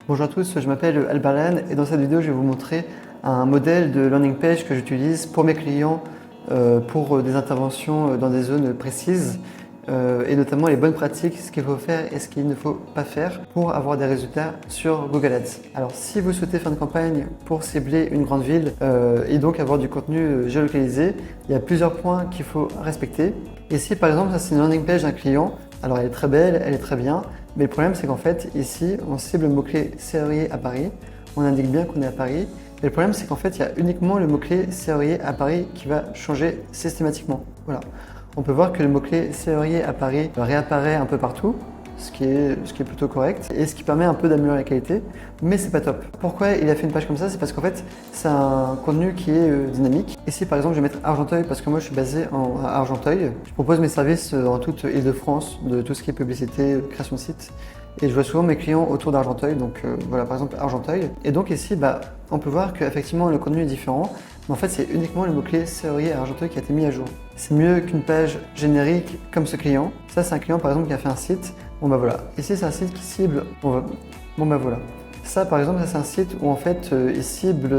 Bonjour à tous, je m'appelle Albert Lannes et dans cette vidéo je vais vous montrer un modèle de landing page que j'utilise pour mes clients pour des interventions dans des zones précises et notamment les bonnes pratiques, ce qu'il faut faire et ce qu'il ne faut pas faire pour avoir des résultats sur Google Ads. Alors si vous souhaitez faire une campagne pour cibler une grande ville et donc avoir du contenu géolocalisé, il y a plusieurs points qu'il faut respecter. Et si par exemple ça c'est une landing page d'un client, alors elle est très belle, elle est très bien, mais le problème c'est qu'en fait ici on cible le mot-clé serrurier à Paris, on indique bien qu'on est à Paris, mais le problème c'est qu'en fait il y a uniquement le mot-clé serrurier à Paris qui va changer systématiquement. Voilà. On peut voir que le mot-clé serrurier à Paris réapparaît un peu partout, ce qui est plutôt correct et ce qui permet un peu d'améliorer la qualité, mais c'est pas top. Pourquoi il a fait une page comme ça? C'est parce qu'en fait c'est un contenu qui est dynamique. Ici par exemple je vais mettre Argenteuil parce que moi je suis basé à Argenteuil. Je propose mes services dans toute Île-de-France de tout ce qui est publicité, création de site. Et je vois souvent mes clients autour d'Argenteuil, donc voilà par exemple Argenteuil. Et donc ici on peut voir qu'effectivement le contenu est différent, mais en fait c'est uniquement le mot-clé serrurier à Argenteuil qui a été mis à jour. C'est mieux qu'une page générique comme ce client. Ça c'est un client par exemple qui a fait un site. Bon bah voilà, ici c'est un site qui cible, bon bah voilà. Ça par exemple, ça c'est un site où en fait il cible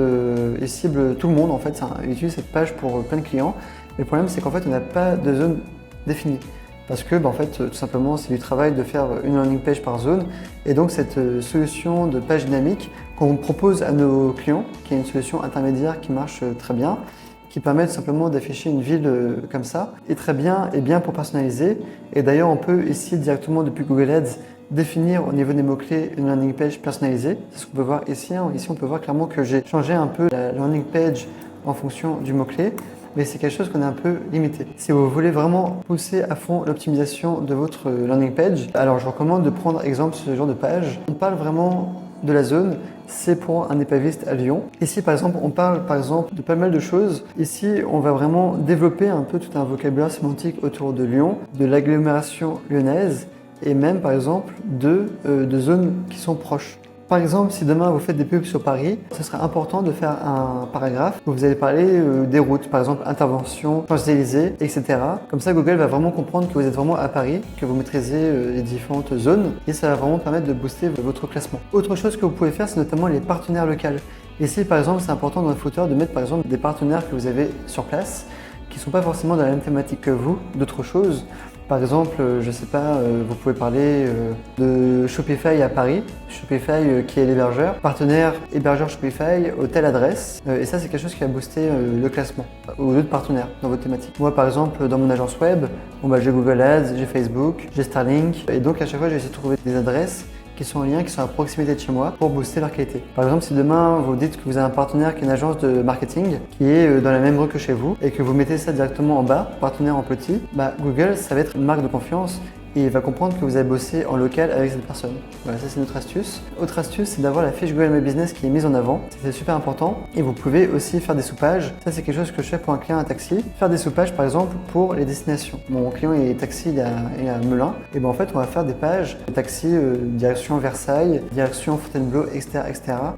tout le monde en fait, il utilise cette page pour plein de clients. Mais le problème c'est qu'en fait on n'a pas de zone définie. Parce que en fait tout simplement c'est du travail de faire une landing page par zone. Et donc cette solution de page dynamique qu'on propose à nos clients, qui est une solution intermédiaire qui marche très bien, qui permet tout simplement d'afficher une ville comme ça, est très bien et bien pour personnaliser. Et d'ailleurs, on peut ici directement depuis Google Ads définir au niveau des mots-clés une landing page personnalisée. C'est ce qu'on peut voir ici. Ici, on peut voir clairement que j'ai changé un peu la landing page en fonction du mot-clé, mais c'est quelque chose qu'on est un peu limité. Si vous voulez vraiment pousser à fond l'optimisation de votre landing page, alors je recommande de prendre exemple ce genre de page. On parle vraiment de la zone, c'est pour un épaviste à Lyon. Ici par exemple on parle de pas mal de choses. Ici on va vraiment développer un peu tout un vocabulaire sémantique autour de Lyon, de l'agglomération lyonnaise et même par exemple de zones qui sont proches. Par exemple, si demain vous faites des pubs sur Paris, ce sera important de faire un paragraphe où vous allez parler des routes, par exemple intervention, Champs-Élysées, etc. Comme ça, Google va vraiment comprendre que vous êtes vraiment à Paris, que vous maîtrisez les différentes zones et ça va vraiment permettre de booster votre classement. Autre chose que vous pouvez faire, c'est notamment les partenaires locaux. Ici, par exemple, c'est important dans le footer de mettre par exemple des partenaires que vous avez sur place qui ne sont pas forcément dans la même thématique que vous, d'autres choses. Par exemple, je sais pas, vous pouvez parler de Shopify à Paris, Shopify qui est l'hébergeur, partenaire hébergeur Shopify, telle adresse, et ça c'est quelque chose qui va booster le classement, ou d'autres partenaires dans votre thématique. Moi par exemple, dans mon agence web, j'ai Google Ads, j'ai Facebook, j'ai Starlink, et donc à chaque fois j'ai essayé de trouver des adresses qui sont en lien, qui sont à proximité de chez moi pour booster leur qualité. Par exemple, si demain vous dites que vous avez un partenaire qui est une agence de marketing qui est dans la même rue que chez vous et que vous mettez ça directement en bas, partenaire en petit, Google, ça va être une marque de confiance et il va comprendre que vous avez bossé en local avec cette personne. Voilà, ça c'est notre astuce. Autre astuce, c'est d'avoir la fiche Google My Business qui est mise en avant. C'est super important. Et vous pouvez aussi faire des soupages. Ça c'est quelque chose que je fais pour un client à taxi. Faire des soupages par exemple pour les destinations. Mon client est taxi, il est à Melun. Et en fait on va faire des pages de taxi direction Versailles, direction Fontainebleau, etc.,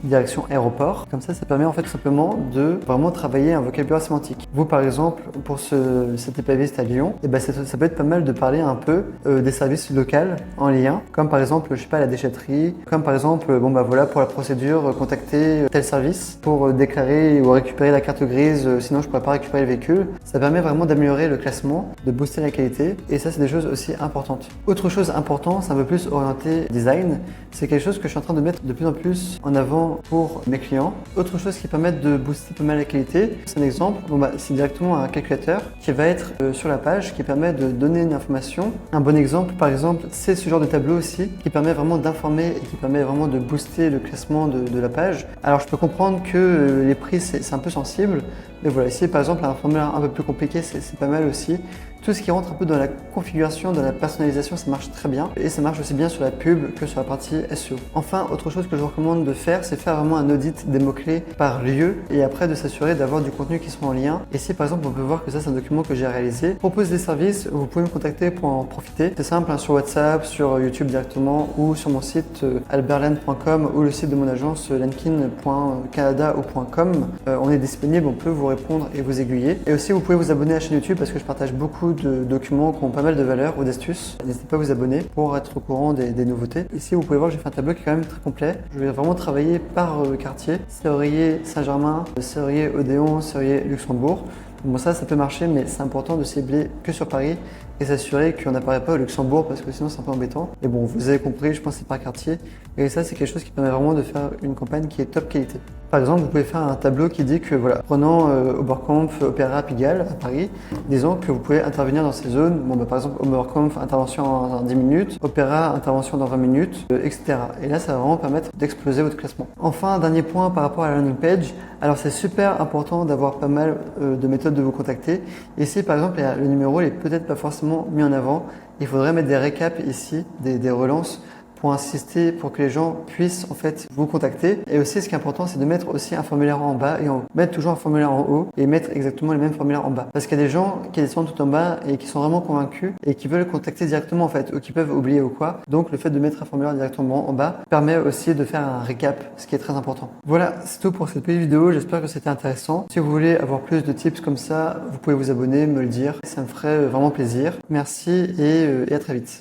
direction aéroport. Comme ça permet en fait tout simplement de vraiment travailler un vocabulaire sémantique. Vous par exemple pour cet épaviste à Lyon, ça peut être pas mal de parler un peu des services locaux en lien, comme par exemple, je sais pas, la déchetterie, comme par exemple, voilà, pour la procédure, contacter tel service pour déclarer ou récupérer la carte grise, sinon je pourrais pas récupérer le véhicule. Ça permet vraiment d'améliorer le classement, de booster la qualité, et ça c'est des choses aussi importantes. Autre chose importante, c'est un peu plus orienté design, c'est quelque chose que je suis en train de mettre de plus en plus en avant pour mes clients. Autre chose qui permet de booster pas mal la qualité, c'est un exemple, c'est directement un calculateur qui va être sur la page, qui permet de donner une information. Un bon exemple, par exemple, c'est ce genre de tableau aussi qui permet vraiment d'informer et qui permet vraiment de booster le classement de la page. Alors je peux comprendre que les prix c'est un peu sensible, mais voilà, ici par exemple un formulaire un peu plus compliqué c'est pas mal aussi. Tout ce qui rentre un peu dans la configuration, dans la personnalisation, ça marche très bien. Et ça marche aussi bien sur la pub que sur la partie SEO. Enfin, autre chose que je vous recommande de faire, c'est faire vraiment un audit des mots-clés par lieu et après de s'assurer d'avoir du contenu qui sont en lien. Et si par exemple, on peut voir que ça, c'est un document que j'ai réalisé. Je propose des services, vous pouvez me contacter pour en profiter. C'est simple, sur WhatsApp, sur YouTube directement ou sur mon site albertlannes.com ou le site de mon agence lankin.canada ou .com. On est disponible, on peut vous répondre et vous aiguiller. Et aussi, vous pouvez vous abonner à la chaîne YouTube parce que je partage beaucoup beaucoup de documents qui ont pas mal de valeur ou d'astuces. N'hésitez pas à vous abonner pour être au courant des nouveautés. Ici, vous pouvez voir, j'ai fait un tableau qui est quand même très complet. Je vais vraiment travailler par quartier. Serrurier Saint-Germain, Serrurier Odéon, Serrurier Luxembourg. Bon, ça peut marcher, mais c'est important de cibler que sur Paris et s'assurer qu'on n'apparaît pas au Luxembourg parce que sinon c'est un peu embêtant. Et bon, vous avez compris, je pense que c'est par quartier. Et ça, c'est quelque chose qui permet vraiment de faire une campagne qui est top qualité. Par exemple, vous pouvez faire un tableau qui dit que, voilà, prenant Oberkampf, Opéra, Pigalle à Paris, disons que vous pouvez intervenir dans ces zones. Bon, par exemple, Oberkampf, intervention en 10 minutes, Opéra, intervention dans 20 minutes, etc. Et là, ça va vraiment permettre d'exploser votre classement. Enfin, dernier point par rapport à la landing page. Alors, c'est super important d'avoir pas mal de méthodes de vous contacter. Ici, par exemple, le numéro n'est peut-être pas forcément mis en avant. Il faudrait mettre des récaps ici, des relances, pour insister, pour que les gens puissent en fait vous contacter. Et aussi, ce qui est important, c'est de mettre aussi un formulaire en bas et mettre toujours un formulaire en haut et mettre exactement les mêmes formulaires en bas. Parce qu'il y a des gens qui descendent tout en bas et qui sont vraiment convaincus et qui veulent contacter directement en fait, ou qui peuvent oublier ou quoi. Donc, le fait de mettre un formulaire directement en bas permet aussi de faire un récap, ce qui est très important. Voilà, c'est tout pour cette petite vidéo. J'espère que c'était intéressant. Si vous voulez avoir plus de tips comme ça, vous pouvez vous abonner, me le dire. Ça me ferait vraiment plaisir. Merci et à très vite.